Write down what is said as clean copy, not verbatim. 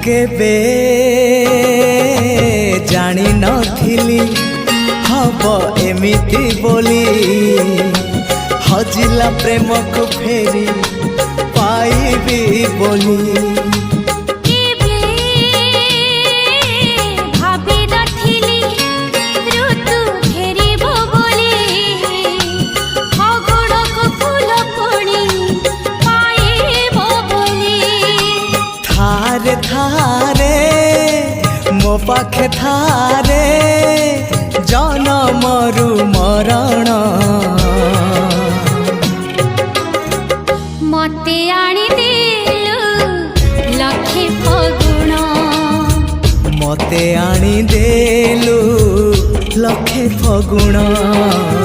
केबे जानी नथिली हब एमिति बोली हजिला प्रेम को फेरी पाइबी बोली थारे मो पाखे थारे जनमरु मरण मते आनी देलु लखे फगुण मते आनी देलु लखे फगुण।